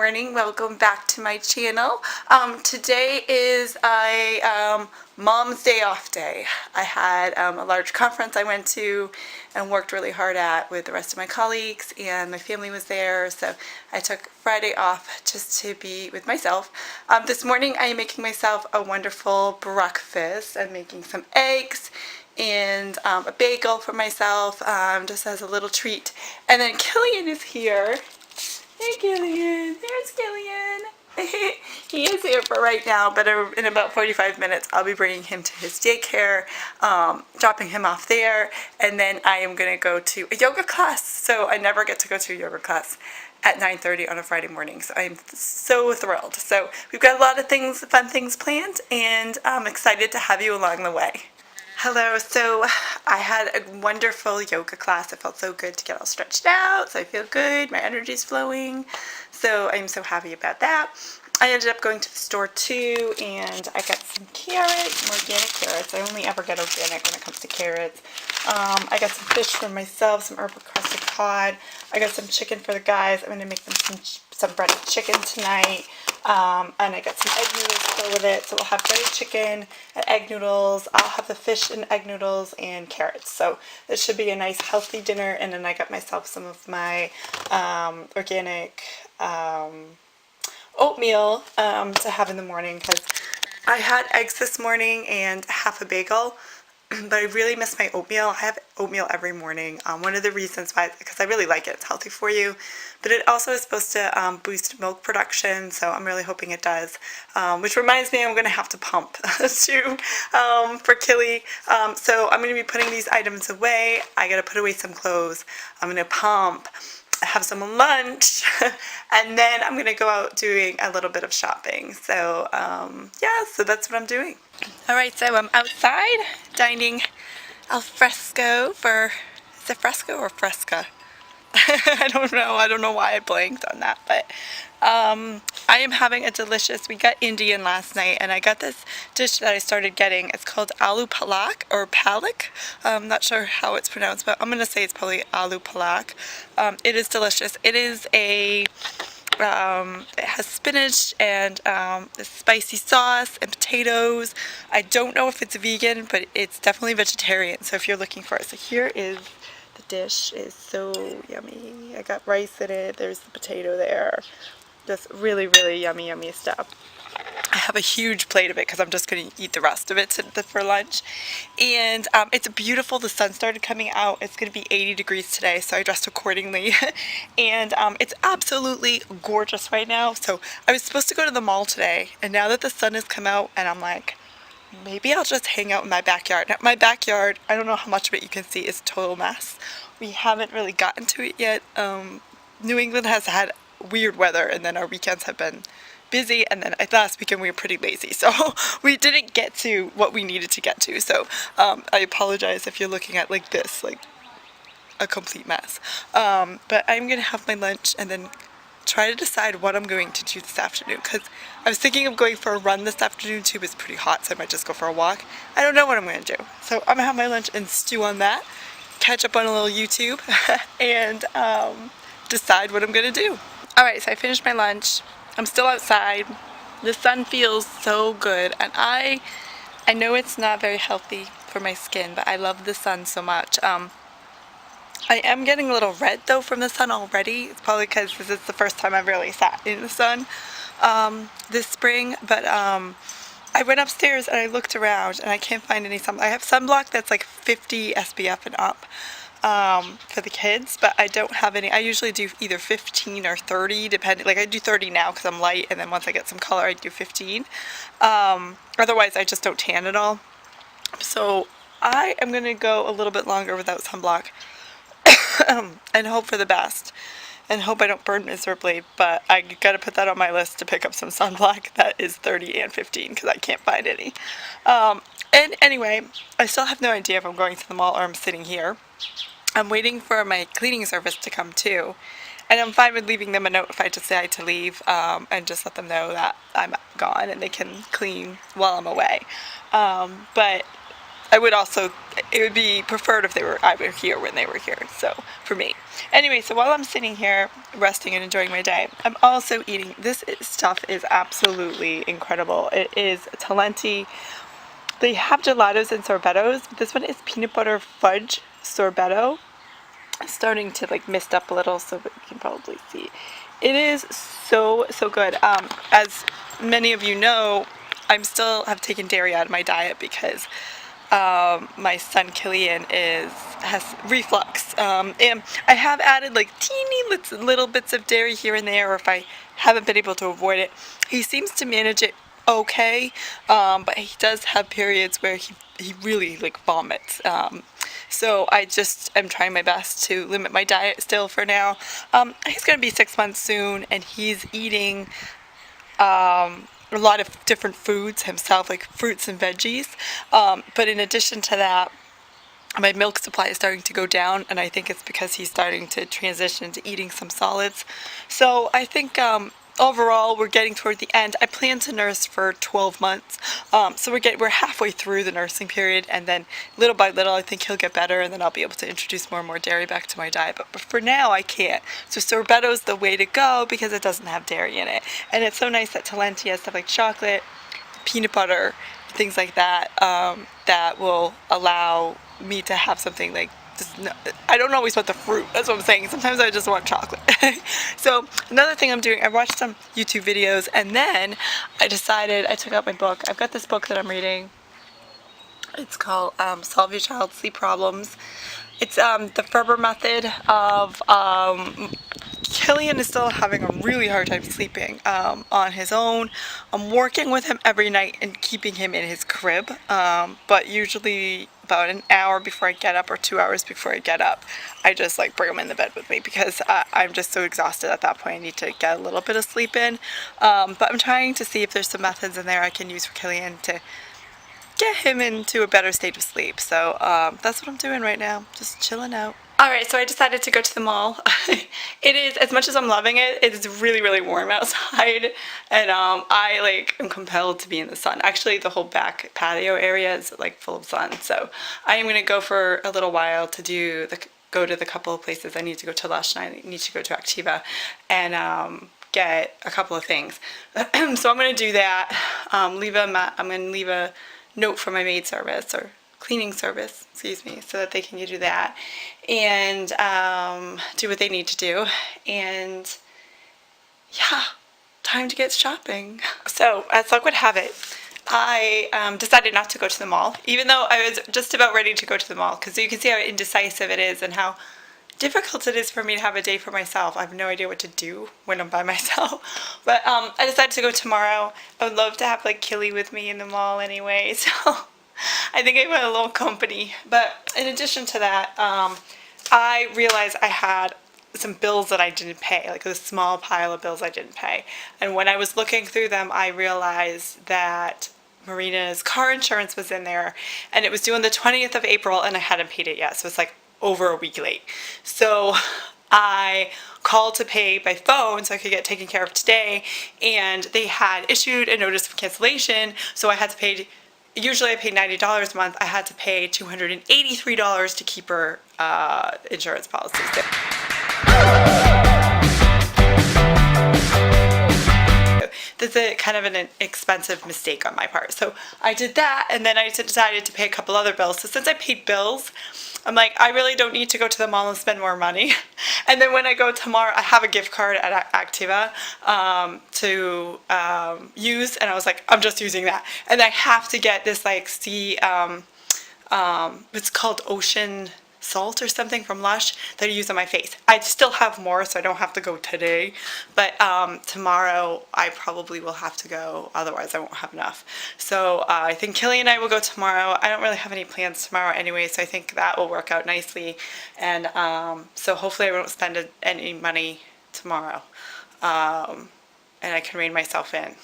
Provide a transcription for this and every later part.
morning. Welcome back to my channel. Today is a mom's day off day. I had a large conference I went to and worked really hard at with the rest of my colleagues, and my family was there, so I took Friday off just to be with myself. This morning I am making myself a wonderful breakfast. I'm making some eggs and a bagel for myself, just as a little treat. And then Killian is here. Hey Killian, there's Killian. He is here for right now, but in about 45 minutes I'll be bringing him to his daycare, dropping him off there, and then I am going to go to a yoga class. So I never get to go to a yoga class at 9:30 on a Friday morning, so I'm so thrilled. So we've got a lot of things, fun things planned, and I'm excited to have you along the way. Hello, so I had a wonderful yoga class. It felt so good to get all stretched out, so I feel good, my energy's flowing, so I'm so happy about that. I ended up going to the store too, and I got some carrots, some organic carrots. I only ever get organic when it comes to carrots. I got some fish for myself, some herb crusted cod. I got some chicken for the guys. I'm going to make them some breaded chicken tonight. And I got some egg noodles to go with it. So we'll have breaded chicken and egg noodles. I'll have the fish and egg noodles and carrots. So this should be a nice healthy dinner. And then I got myself some of my organic oatmeal to have in the morning, because I had eggs this morning and half a bagel. But I really miss my oatmeal. I have oatmeal every morning. One of the reasons why, because I really like it. It's healthy for you. But it also is supposed to boost milk production, so I'm really hoping it does. Which reminds me, I'm going to have to pump too for Killy. So I'm going to be putting these items away. I got to put away some clothes. I'm going to pump, have some lunch, and then I'm going to go out doing a little bit of shopping. So yeah, so that's what I'm doing. Alright, so I'm outside dining al fresco for, is it fresco or fresca? I don't know why I blanked on that, but I am having a delicious, we got Indian last night, and I got this dish that I started getting. It's called aloo palak, or palak. I'm not sure how it's pronounced, but I'm going to say it's probably aloo palak. It is delicious. It is it has spinach and a spicy sauce and potatoes. I don't know if it's vegan, but it's definitely vegetarian, so if you're looking for it. So here is the dish. It's so yummy. I got rice in it. There's the potato there. Just really, really yummy, yummy stuff. I have a huge plate of it because I'm just going to eat the rest of it for lunch. And it's beautiful. The sun started coming out. It's going to be 80 degrees today, so I dressed accordingly. And it's absolutely gorgeous right now. So I was supposed to go to the mall today, and now that the sun has come out, and I'm like, maybe I'll just hang out in my backyard. Now, my backyard, I don't know how much of it you can see, is a total mess. We haven't really gotten to it yet. New England has had weird weather, and then our weekends have been busy, and then last weekend we were pretty lazy, so we didn't get to what we needed to get to. So I apologize if you're looking at like this, like a complete mess. But I'm gonna have my lunch and then try to decide what I'm going to do this afternoon, because I was thinking of going for a run this afternoon too, but it's pretty hot, so I might just go for a walk. I don't know what I'm going to do, so I'm gonna have my lunch and stew on that, catch up on a little YouTube, and decide what I'm gonna do. Alright, so I finished my lunch. I'm still outside. The sun feels so good, and I know it's not very healthy for my skin, but I love the sun so much. I am getting a little red though from the sun already. It's probably because this is the first time I've really sat in the sun this spring, but I went upstairs and I looked around and I can't find any sunblock. I have sunblock that's like 50 SPF and up for the kids, but I don't have any. I usually do either 15 or 30, depending. Like I do 30 now because I'm light, and then once I get some color I do 15. Otherwise I just don't tan at all. So I am going to go a little bit longer without sunblock and hope for the best, and hope I don't burn miserably, but I gotta put that on my list to pick up some sunblock that is 30 and 15 because I can't find any. And anyway, I still have no idea if I'm going to the mall or I'm sitting here. I'm waiting for my cleaning service to come too, and I'm fine with leaving them a note if I decide to leave, and just let them know that I'm gone and they can clean while I'm away. But I would also, it would be preferred if I were here when they were here, so for me. Anyway, so while I'm sitting here resting and enjoying my day, I'm also eating. This stuff is absolutely incredible. It is Talenti. They have gelatos and sorbettos. This one is peanut butter fudge sorbetto. It's starting to like mist up a little, so you can probably see. It is so good. As many of you know, I'm still have taken dairy out of my diet because my son Killian has reflux, and I have added like teeny little bits of dairy here and there, or if I haven't been able to avoid it. He seems to manage it okay, but he does have periods where he really like vomits. So I just am trying my best to limit my diet still for now. He's going to be 6 months soon, and he's eating a lot of different foods himself, like fruits and veggies. But in addition to that, my milk supply is starting to go down, and I think it's because he's starting to transition to eating some solids. So I think overall we're getting toward the end. I plan to nurse for 12 months, so we're halfway through the nursing period, and then little by little I think he'll get better, and then I'll be able to introduce more and more dairy back to my diet. But for now I can't. So sorbetto is the way to go because it doesn't have dairy in it, and it's so nice that Talenti has stuff like chocolate, peanut butter, things like that, that will allow me to have something like this. I don't always want the fruit, that's what I'm saying. Sometimes I just want chocolate. So another thing I'm doing, I watched some YouTube videos, and then I decided, I took out my book. I've got this book that I'm reading. It's called Solve Your Child's Sleep Problems. It's the Ferber method of Killian is still having a really hard time sleeping on his own. I'm working with him every night and keeping him in his crib, but usually about an hour before I get up or 2 hours before I get up, I just like bring him in the bed with me because I'm just so exhausted at that point. I need to get a little bit of sleep in, but I'm trying to see if there's some methods in there I can use for Killian to get him into a better state of sleep. So that's what I'm doing right now, just chilling out. Alright, so I decided to go to the mall. It is, as much as I'm loving it, it is really warm outside, and I like am compelled to be in the sun. Actually, the whole back patio area is like full of sun, so I am going to go for a little while to go to the couple of places I need to go to Lush, and I need to go to Activa and get a couple of things. So I'm going to do that. I'm going to leave a note for my maid service, or cleaning service, excuse me, so that they can do that and do what they need to do. And yeah, time to get shopping. So as luck would have it, I decided not to go to the mall, even though I was just about ready to go to the mall, because you can see how indecisive it is and how difficult it is for me to have a day for myself. I have no idea what to do when I'm by myself. But I decided to go tomorrow. I would love to have like Killy with me in the mall anyway, so I think I want a little company. But in addition to that, I realized I had some bills that I didn't pay, like a small pile of bills I didn't pay. And when I was looking through them, I realized that Marina's car insurance was in there, and it was due on the 20th of April, and I hadn't paid it yet, so it's like over a week late. So I called to pay by phone so I could get taken care of today, and they had issued a notice of cancellation, so I had to pay, usually I pay $90 a month, I had to pay $283 to keep her insurance policy. So that's a kind of an expensive mistake on my part. So I did that, and then I decided to pay a couple other bills. So since I paid bills, I'm like, I really don't need to go to the mall and spend more money. And then when I go tomorrow, I have a gift card at Activa to use, and I was like, I'm just using that. And I have to get this like it's called Ocean Salt or something from Lush that I use on my face. I still have more, so I don't have to go today, but tomorrow I probably will have to go, otherwise I won't have enough. So I think Killy and I will go tomorrow. I don't really have any plans tomorrow anyway, so I think that will work out nicely, and so hopefully I won't spend any money tomorrow, and I can rein myself in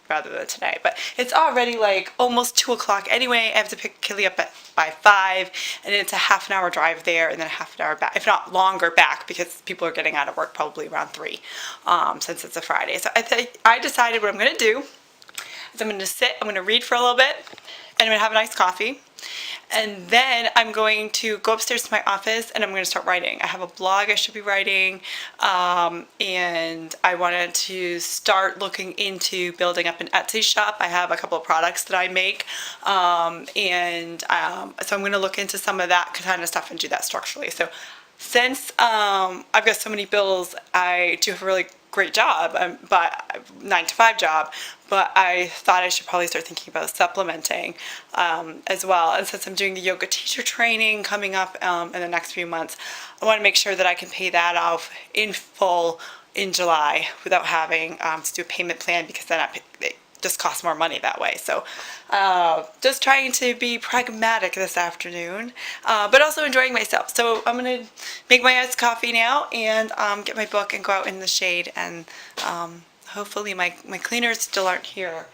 rather than today. But it's already like almost 2 o'clock anyway. I have to pick Killy up by 5, and it's a half an hour drive there and then a half an hour back, if not longer back, because people are getting out of work probably around 3 since it's a Friday. So I decided what I'm going to do is I'm going to sit, I'm going to read for a little bit, and I'm going to have a nice coffee, And then I'm going to go upstairs to my office and I'm going to start writing. I have a blog I should be writing, and I wanted to start looking into building up an Etsy shop. I have a couple of products that I make, so I'm going to look into some of that kind of stuff and do that structurally. So since I've got so many bills, I do have a really great job, but 9 to 5 job, but I thought I should probably start thinking about supplementing as well. And since I'm doing the yoga teacher training coming up in the next few months, I want to make sure that I can pay that off in full in July without having to do a payment plan, because then it just costs more money that way. So just trying to be pragmatic this afternoon, but also enjoying myself. So I'm going to make my iced coffee now and get my book and go out in the shade, and hopefully my cleaners still aren't here,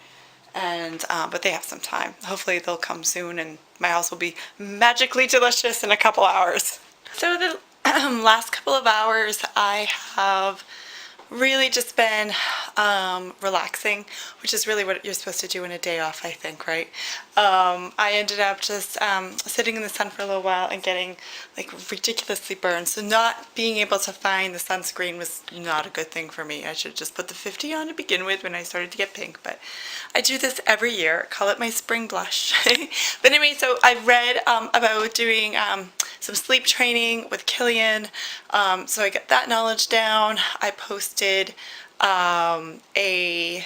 and but they have some time. Hopefully they'll come soon and my house will be magically delicious in a couple hours. So the last couple of hours I have really just been relaxing, which is really what you're supposed to do in a day off, I think, right? I ended up just sitting in the sun for a little while and getting like ridiculously burned. So not being able to find the sunscreen was not a good thing for me. I should just put the 50 on to begin with when I started to get pink, but I do this every year. Call it my spring blush. But anyway, so I read about doing some sleep training with Killian, so I got that knowledge down. I posted a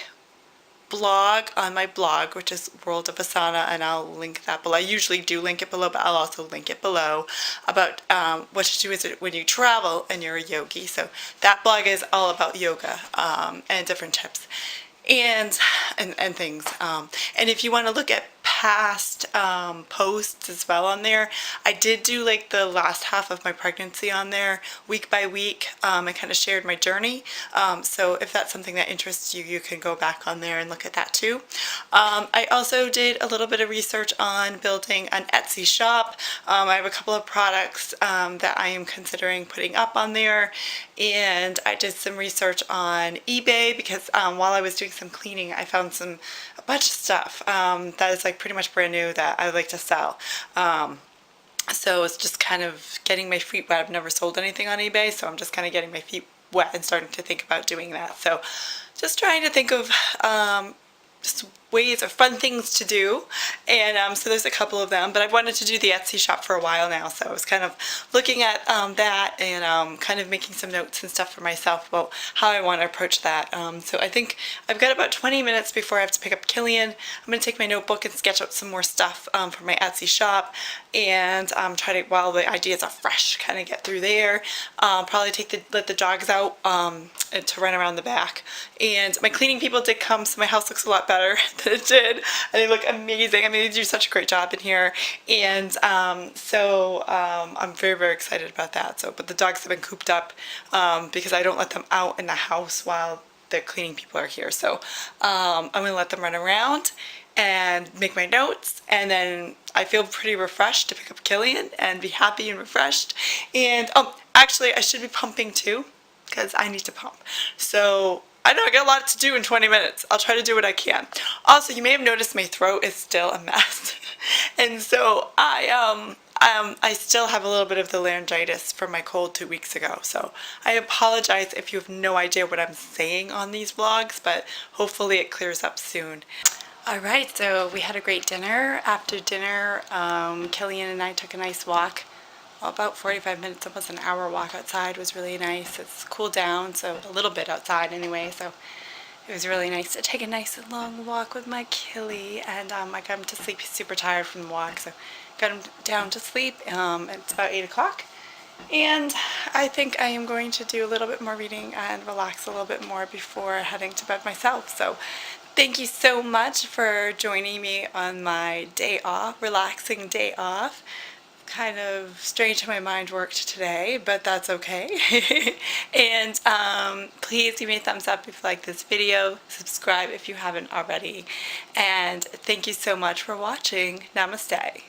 blog on my blog, which is World of Asana, and I'll link that below. I usually do link it below, but I'll also link it below, about what to do when you travel and you're a yogi. So that blog is all about yoga and different tips and things. And if you want to look at past posts as well on there, I did do like the last half of my pregnancy on there week by week. I kind of shared my journey, so if that's something that interests you, you can go back on there and look at that too. I also did a little bit of research on building an Etsy shop. I have a couple of products that I am considering putting up on there, and I did some research on eBay because while I was doing some cleaning, I found a bunch of stuff that is like pretty much brand new that I like to sell. So it's just kind of getting my feet wet. I've never sold anything on eBay, so I'm just kind of getting my feet wet and starting to think about doing that. So just trying to think of just ways or fun things to do, and so there's a couple of them, but I've wanted to do the Etsy shop for a while now, so I was kind of looking at that and kind of making some notes and stuff for myself about how I want to approach that. So I think I've got about 20 minutes before I have to pick up Killian. I'm going to take my notebook and sketch out some more stuff for my Etsy shop, and try to, while the ideas are fresh, kind of get through there. Probably let the dogs out to run around the back. And my cleaning people did come, so my house looks a lot better than it did, and they look amazing. I mean, they do such a great job in here, and so I'm very, very excited about that. So, but the dogs have been cooped up because I don't let them out in the house while the cleaning people are here. So I'm going to let them run around and make my notes, and then I feel pretty refreshed to pick up Killian and be happy and refreshed. And actually I should be pumping too, because I need to pump. So I know I got a lot to do in 20 minutes. I'll try to do what I can. Also, you may have noticed my throat is still a mess. And so I still have a little bit of the laryngitis from my cold 2 weeks ago. So I apologize if you have no idea what I'm saying on these vlogs, but hopefully it clears up soon. Alright, so we had a great dinner. After dinner, Killian and I took a nice walk. Well, about 45 minutes, almost an hour walk outside. It was really nice. It's cooled down, so a little bit outside anyway, so it was really nice to take a nice long walk with my Killy, and I got him to sleep. He's super tired from the walk, so got him down to sleep. It's about 8 o'clock, and I think I am going to do a little bit more reading and relax a little bit more before heading to bed myself. So thank you so much for joining me on my day off, relaxing day off. Kind of strange how my mind worked today, but that's okay. And please give me a thumbs up if you like this video, subscribe if you haven't already, and thank you so much for watching. Namaste.